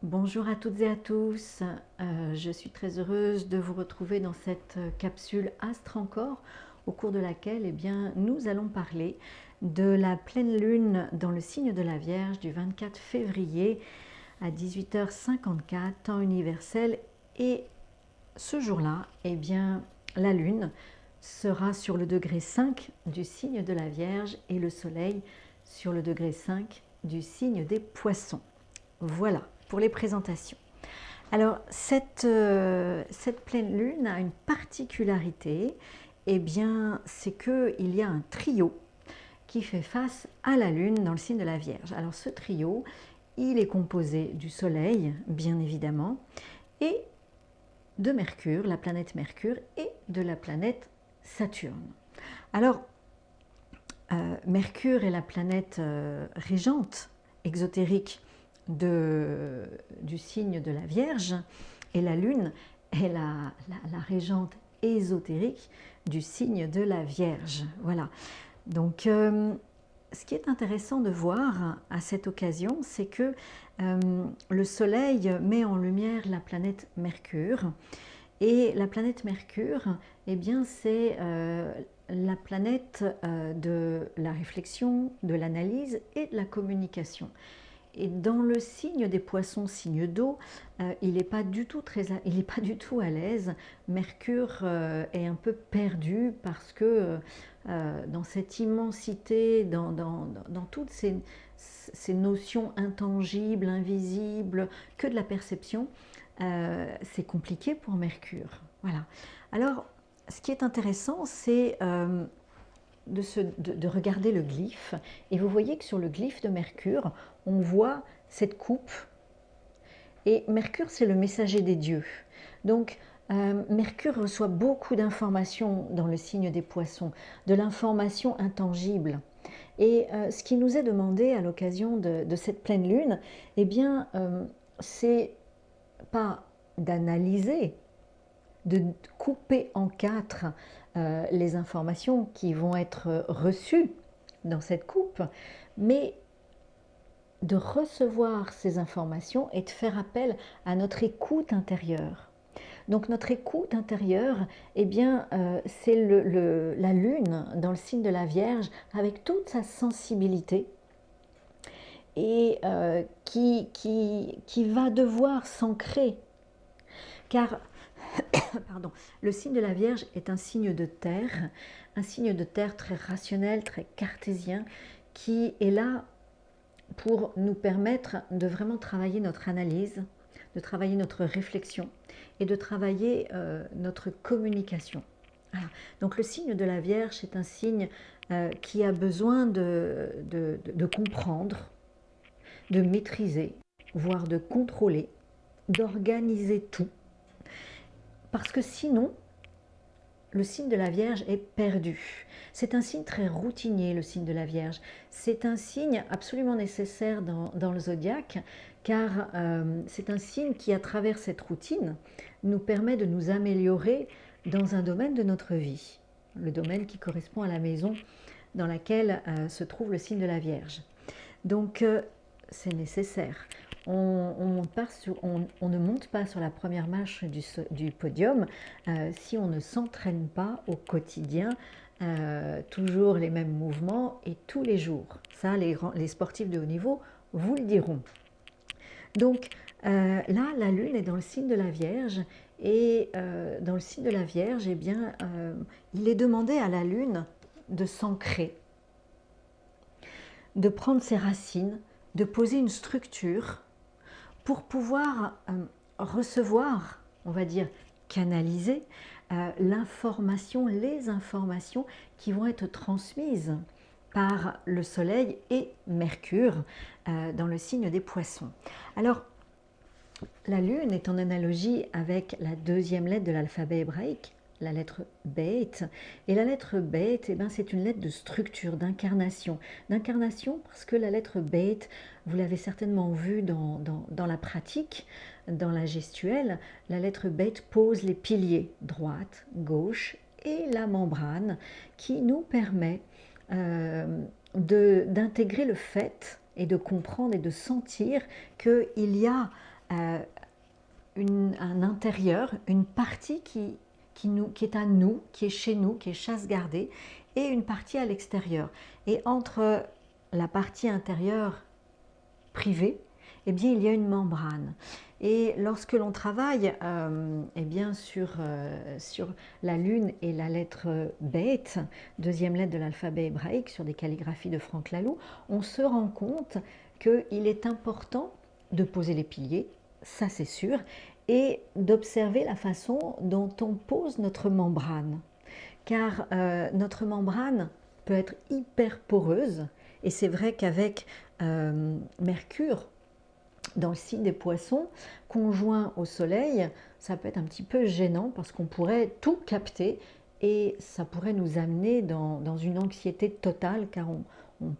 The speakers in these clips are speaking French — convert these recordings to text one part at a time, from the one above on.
Bonjour à toutes et à tous, je suis très heureuse de vous retrouver dans cette capsule Astre encore, au cours de laquelle nous allons parler de la pleine lune dans le signe de la Vierge du 24 février à 18h54, temps universel. Et ce jour-là, la lune sera sur le degré 5 du signe de la Vierge et le soleil sur le degré 5 du signe des Poissons. Voilà pour les présentations. Alors cette pleine lune a une particularité, c'est qu'il y a un trio qui fait face à la lune dans le signe de la Vierge. Alors ce trio, il est composé du soleil, bien évidemment, et de Mercure, la planète Mercure, et de la planète Saturne. Alors, Mercure est la planète régente, exotérique, du signe de la Vierge, et la Lune est la régente ésotérique du signe de la Vierge. Voilà. Donc, ce qui est intéressant de voir à cette occasion, c'est que le Soleil met en lumière la planète Mercure. Et la planète Mercure, c'est la planète de la réflexion, de l'analyse et de la communication. Et dans le signe des Poissons, signe d'eau, il n'est pas du tout à l'aise. Mercure est un peu perdu parce que dans cette immensité, dans toutes ces notions intangibles, invisibles, que de la perception, c'est compliqué pour Mercure. Voilà. Alors, ce qui est intéressant, c'est de regarder le glyphe, et vous voyez que sur le glyphe de Mercure, on voit cette coupe, et Mercure, c'est le messager des dieux. Donc, Mercure reçoit beaucoup d'informations dans le signe des Poissons, de l'information intangible. Et ce qui nous est demandé à l'occasion de cette pleine lune, c'est pas d'analyser, de couper en quatre les informations qui vont être reçues dans cette coupe, mais de recevoir ces informations et de faire appel à notre écoute intérieure. Donc notre écoute intérieure, c'est la lune dans le signe de la Vierge avec toute sa sensibilité et qui va devoir s'ancrer. Car pardon, le signe de la Vierge est un signe de terre très rationnel, très cartésien, qui est là pour nous permettre de vraiment travailler notre analyse, de travailler notre réflexion et de travailler notre communication. Voilà. Donc le signe de la Vierge, c'est un signe qui a besoin de comprendre, de maîtriser, voire de contrôler, d'organiser tout. Parce que sinon, le signe de la Vierge est perdu. C'est un signe très routinier, le signe de la Vierge. C'est un signe absolument nécessaire dans le zodiaque, car c'est un signe qui, à travers cette routine, nous permet de nous améliorer dans un domaine de notre vie. Le domaine qui correspond à la maison dans laquelle se trouve le signe de la Vierge. Donc, c'est nécessaire. On ne monte pas sur la première marche du podium si on ne s'entraîne pas au quotidien, toujours les mêmes mouvements et tous les jours. Ça, les sportifs de haut niveau vous le diront. Donc là, la lune est dans le signe de la Vierge, et dans le signe de la Vierge, il est demandé à la lune de s'ancrer, de prendre ses racines, de poser une structure pour pouvoir recevoir, on va dire canaliser, les informations qui vont être transmises par le Soleil et Mercure dans le signe des Poissons. Alors, la Lune est en analogie avec la deuxième lettre de l'alphabet hébraïque, la lettre Beth. Et la lettre Beth, c'est une lettre de structure, d'incarnation. D'incarnation parce que la lettre Beth, vous l'avez certainement vu dans la pratique, dans la gestuelle, la lettre Beth pose les piliers, droite, gauche, et la membrane qui nous permet d'intégrer le fait et de comprendre et de sentir qu'il y a un intérieur, une partie qui est à nous, qui est chez nous, qui est chasse gardée, et une partie à l'extérieur. Et entre la partie intérieure privée, eh bien, il y a une membrane. Et lorsque l'on travaille eh bien, sur la lune et la lettre bête, deuxième lettre de l'alphabet hébraïque, sur des calligraphies de Franck Laloux, on se rend compte qu'il est important de poser les piliers, ça c'est sûr, et d'observer la façon dont on pose notre membrane. Car notre membrane peut être hyper poreuse, et c'est vrai qu'avec Mercure, dans le signe des poissons, conjoint au soleil, ça peut être un petit peu gênant parce qu'on pourrait tout capter et ça pourrait nous amener dans une anxiété totale car on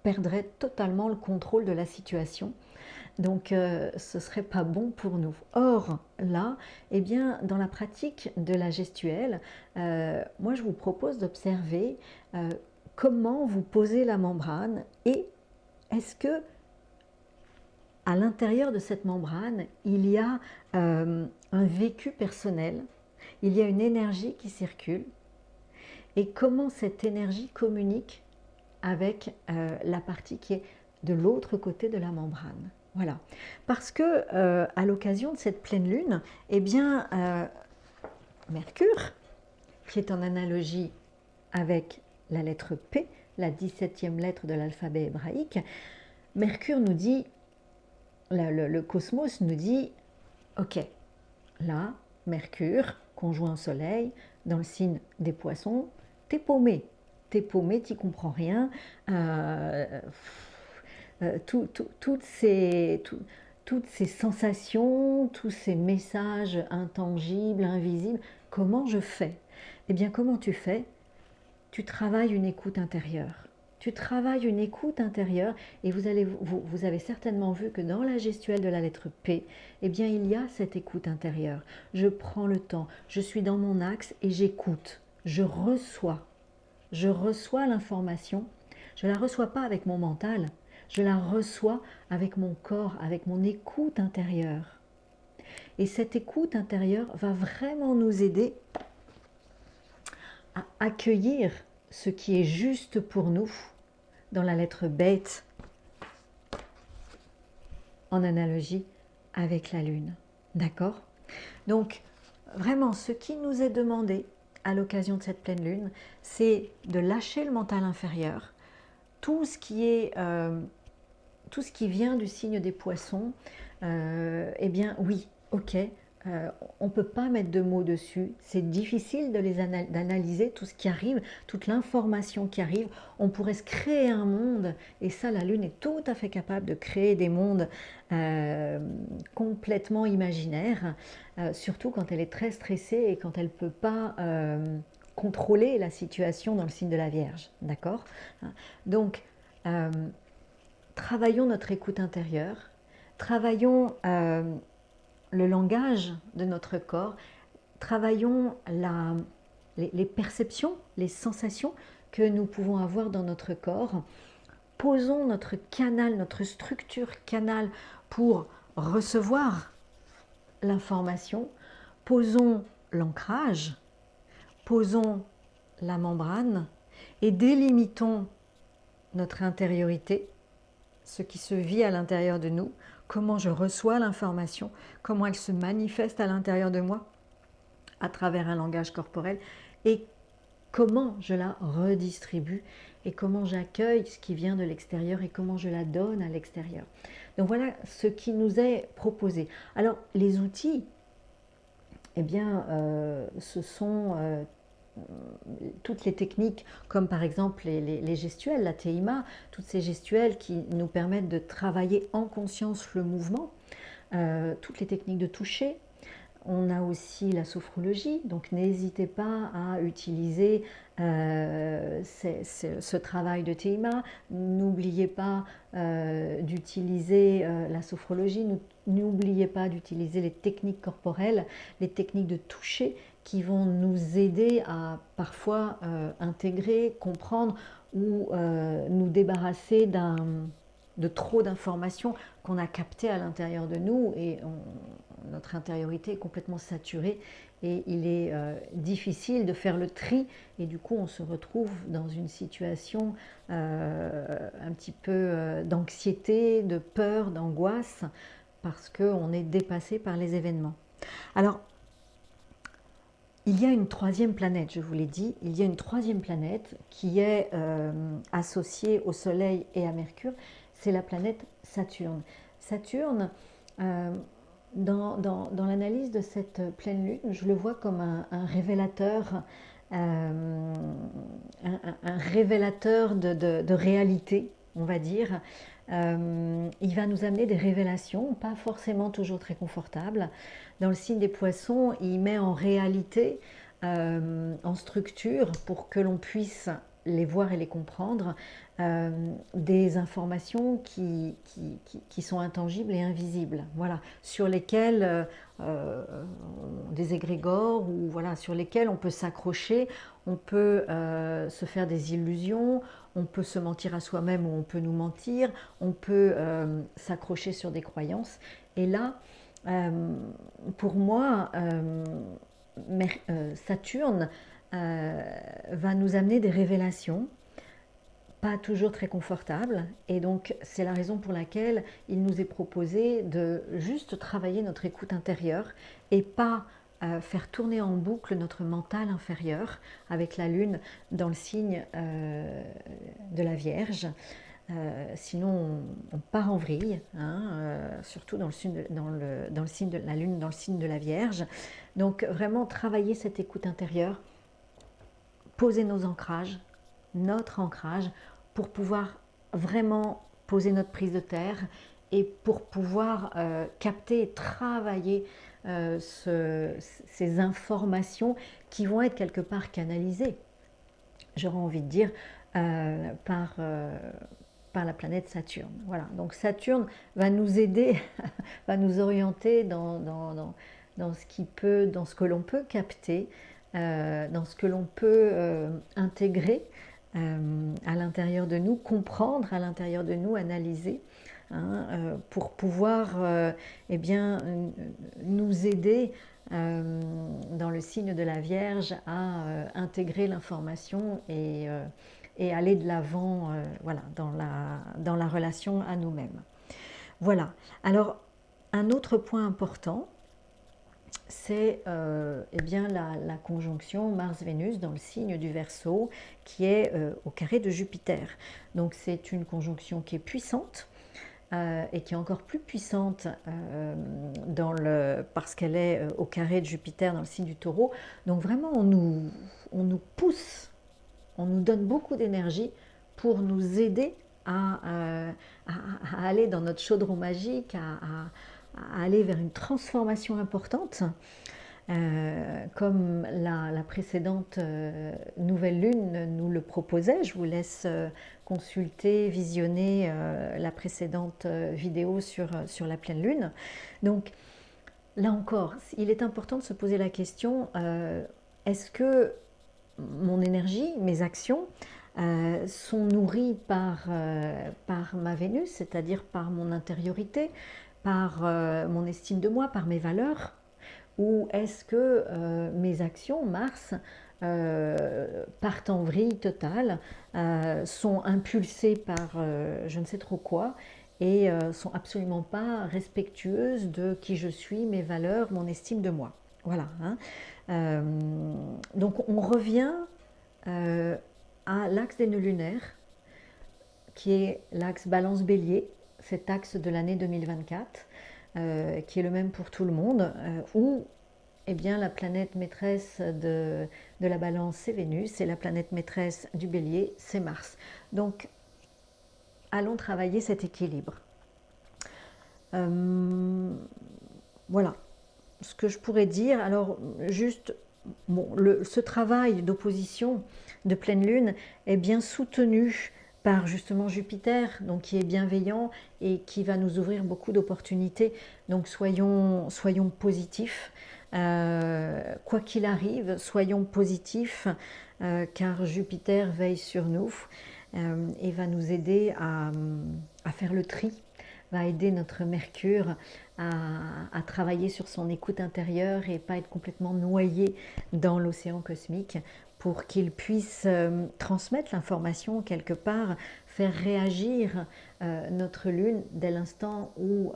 perdrait totalement le contrôle de la situation. Donc ce ne serait pas bon pour nous. Or là, eh bien, dans la pratique de la gestuelle, moi je vous propose d'observer comment vous posez la membrane et est-ce que à l'intérieur de cette membrane, il y a un vécu personnel, il y a une énergie qui circule et comment cette énergie communique avec la partie qui est de l'autre côté de la membrane. Voilà, parce que à l'occasion de cette pleine lune, eh bien, Mercure, qui est en analogie avec la lettre P, la 17e lettre de l'alphabet hébraïque, Mercure nous dit, le cosmos nous dit, ok, là, Mercure, conjoint au Soleil, dans le signe des poissons, t'es paumé, t'y comprends rien. Toutes ces sensations, tous ces messages intangibles, invisibles, comment je fais? Eh bien, comment tu fais? Tu travailles une écoute intérieure. Tu travailles une écoute intérieure et vous avez certainement vu que dans la gestuelle de la lettre P, eh bien, il y a cette écoute intérieure. Je prends le temps, je suis dans mon axe et j'écoute, je reçois. Je reçois l'information, je ne la reçois pas avec mon mental, je la reçois avec mon corps, avec mon écoute intérieure. Et cette écoute intérieure va vraiment nous aider à accueillir ce qui est juste pour nous dans la lettre bête en analogie avec la lune. D'accord? Donc, vraiment, ce qui nous est demandé à l'occasion de cette pleine lune, c'est de lâcher le mental inférieur, tout ce qui vient du signe des poissons, eh bien oui, ok, on ne peut pas mettre de mots dessus, c'est difficile d'analyser tout ce qui arrive, toute l'information qui arrive, on pourrait se créer un monde, et ça la Lune est tout à fait capable de créer des mondes complètement imaginaires, surtout quand elle est très stressée et quand elle ne peut pas contrôler la situation dans le signe de la Vierge, d'accord? Donc, travaillons notre écoute intérieure, travaillons le langage de notre corps, travaillons les perceptions, les sensations que nous pouvons avoir dans notre corps, posons notre canal, notre structure canal pour recevoir l'information, posons l'ancrage, posons la membrane et délimitons notre intériorité, ce qui se vit à l'intérieur de nous, comment je reçois l'information, comment elle se manifeste à l'intérieur de moi à travers un langage corporel et comment je la redistribue et comment j'accueille ce qui vient de l'extérieur et comment je la donne à l'extérieur. Donc voilà ce qui nous est proposé. Alors les outils, eh bien, ce sont toutes les techniques comme par exemple les gestuelles, la TEIMA, toutes ces gestuelles qui nous permettent de travailler en conscience le mouvement, toutes les techniques de toucher. On a aussi la sophrologie, donc n'hésitez pas à utiliser ce travail de TEIMA. N'oubliez pas d'utiliser la sophrologie, n'oubliez pas d'utiliser les techniques corporelles, les techniques de toucher qui vont nous aider à parfois intégrer, comprendre ou nous débarrasser de trop d'informations qu'on a captées à l'intérieur de nous et notre intériorité est complètement saturée et il est difficile de faire le tri et du coup on se retrouve dans une situation un petit peu d'anxiété, de peur, d'angoisse parce qu'on est dépassé par les événements. Alors, il y a une troisième planète, je vous l'ai dit, il y a une troisième planète qui est associée au Soleil et à Mercure, c'est la planète Saturne. Saturne, dans l'analyse de cette pleine lune, je le vois comme un révélateur, un révélateur de réalité, on va dire. Il va nous amener des révélations, pas forcément toujours très confortables. Dans le signe des poissons, il met en réalité, en structure, pour que l'on puisse les voir et les comprendre, des informations qui sont intangibles et invisibles, voilà, sur lesquelles des égrégores ou voilà, sur lesquels on peut s'accrocher, on peut se faire des illusions, on peut se mentir à soi-même ou on peut nous mentir, on peut s'accrocher sur des croyances. Et là, pour moi, Saturne va nous amener des révélations, pas toujours très confortables, et donc c'est la raison pour laquelle il nous est proposé de juste travailler notre écoute intérieure et pas faire tourner en boucle notre mental inférieur avec la lune dans le signe de la Vierge. Sinon on part en vrille, hein, surtout dans le signe de la lune, dans le signe de la Vierge. Donc vraiment travailler cette écoute intérieure, poser nos ancrages, notre ancrage, pour pouvoir vraiment poser notre prise de terre et pour pouvoir capter et travailler ces informations qui vont être quelque part canalisées, j'aurais envie de dire, par la planète Saturne. Voilà, donc Saturne va nous aider, va nous orienter dans ce que l'on peut capter, dans ce que l'on peut intégrer à l'intérieur de nous, comprendre à l'intérieur de nous, analyser, hein, pour pouvoir eh bien, nous aider dans le signe de la Vierge à intégrer l'information et aller de l'avant voilà, dans la relation à nous-mêmes. Voilà. Alors, un autre point important, c'est eh bien la conjonction Mars-Vénus dans le signe du Verseau qui est au carré de Jupiter. Donc c'est une conjonction qui est puissante et qui est encore plus puissante parce qu'elle est au carré de Jupiter dans le signe du Taureau. Donc vraiment on nous pousse, on nous donne beaucoup d'énergie pour nous aider à aller dans notre chaudron magique, à aller vers une transformation importante, comme la précédente nouvelle lune nous le proposait. Je vous laisse consulter, visionner la précédente vidéo sur la pleine lune. Donc là encore, il est important de se poser la question, est-ce que mon énergie, mes actions sont nourries par ma Vénus, c'est-à-dire par mon intériorité, par mon estime de moi, par mes valeurs, ou est-ce que mes actions, Mars, partent en vrille totale, sont impulsées par je ne sais trop quoi, et sont absolument pas respectueuses de qui je suis, mes valeurs, mon estime de moi. Voilà. Hein. Donc on revient à l'axe des nœuds lunaires, qui est l'axe Balance-Bélier, cet axe de l'année 2024, qui est le même pour tout le monde, où eh bien, la planète maîtresse de la Balance, c'est Vénus, et la planète maîtresse du Bélier, c'est Mars. Donc, allons travailler cet équilibre. Voilà ce que je pourrais dire. Alors, juste, bon, ce travail d'opposition de pleine lune est bien soutenu par justement Jupiter, donc qui est bienveillant et qui va nous ouvrir beaucoup d'opportunités. Donc soyons positifs, quoi qu'il arrive, soyons positifs, car Jupiter veille sur nous et va nous aider à faire le tri, va aider notre Mercure à travailler sur son écoute intérieure et pas être complètement noyé dans l'océan cosmique pour qu'il puisse transmettre l'information quelque part, faire réagir notre Lune dès l'instant où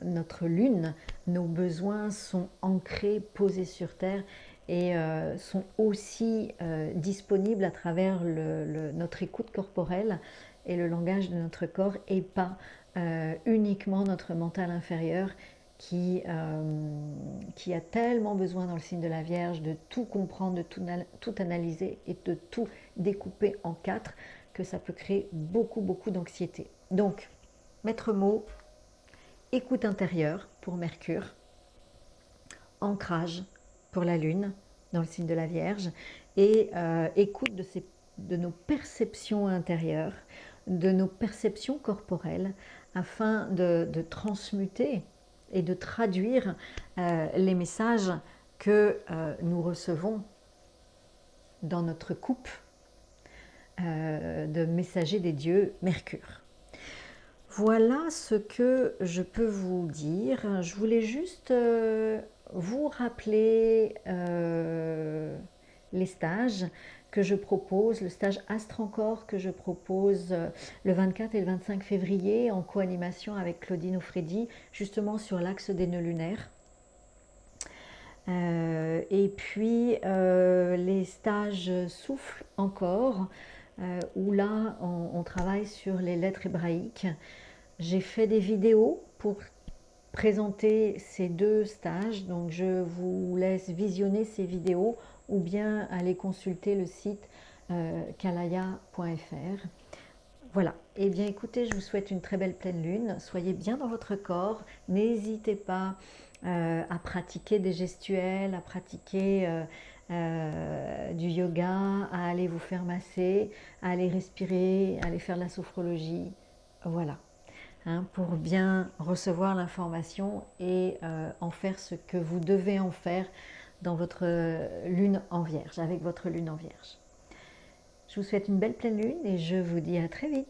notre Lune, nos besoins sont ancrés, posés sur Terre et sont aussi disponibles à travers notre écoute corporelle et le langage de notre corps et pas uniquement notre mental inférieur qui a tellement besoin dans le signe de la Vierge de tout comprendre, de tout analyser et de tout découper en quatre que ça peut créer beaucoup, beaucoup d'anxiété. Donc, maître mot, écoute intérieure pour Mercure, ancrage pour la Lune dans le signe de la Vierge et écoute de nos perceptions intérieures, de nos perceptions corporelles afin de transmuter et de traduire les messages que nous recevons dans notre coupe de messager des dieux Mercure. Voilà ce que je peux vous dire. Je voulais juste vous rappeler les stages que je propose, le stage Astre Encore que je propose le 24 et le 25 février en co-animation avec Claudine Offredi, justement sur l'axe des nœuds lunaires. Et puis les stages Souffle Encore, où là on travaille sur les lettres hébraïques. J'ai fait des vidéos pour présenter ces deux stages, donc je vous laisse visionner ces vidéos ou bien aller consulter le site kalaya.fr. Voilà, et bien écoutez, je vous souhaite une très belle pleine lune, soyez bien dans votre corps, n'hésitez pas à pratiquer des gestuels, à pratiquer du yoga, à aller vous faire masser, à aller respirer, à aller faire de la sophrologie, voilà. Pour bien recevoir l'information et en faire ce que vous devez en faire dans votre lune en Vierge, avec votre lune en Vierge. Je vous souhaite une belle pleine lune et je vous dis à très vite.